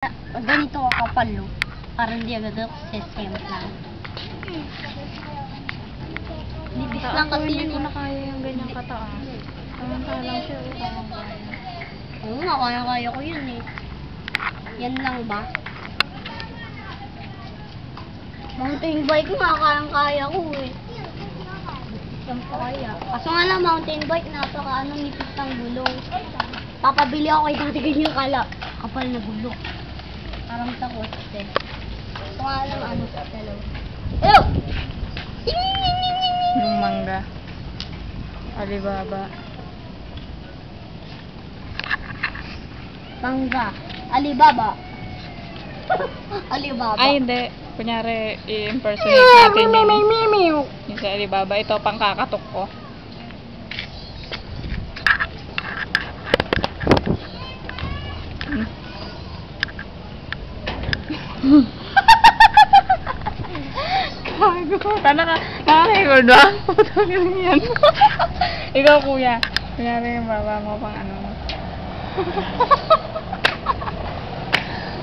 Ganito ka kapal, no? Parang hindi agad ako sesame lang. Nipis lang kasi Hindi yun ko eh. na kaya yung ganyang kataas. Tamang lang siya. Tamang kaya. Oo nga, kaya ko yun eh. Yan lang ba? Mountain bike nga, kaya ko eh. Yan pa kaya. Kaso nga lang, mountain bike, napaka nipis ng gulong. Papabili ako kay dati ganyang kapal na gulong. Parang sa coste. Kaso nga lang, sa dalawa. Ew! Yung mangga. Alibaba. Mangga. Alibaba. Alibaba. Ay, hindi. Kunyari, i-impersonate natin yun. Yung sa Alibaba. Ito, pang kakatok ko. Gago. Nakaka-record ba? Putang yan. Ikaw, kuya. Kunyari yung baba mo pang ano.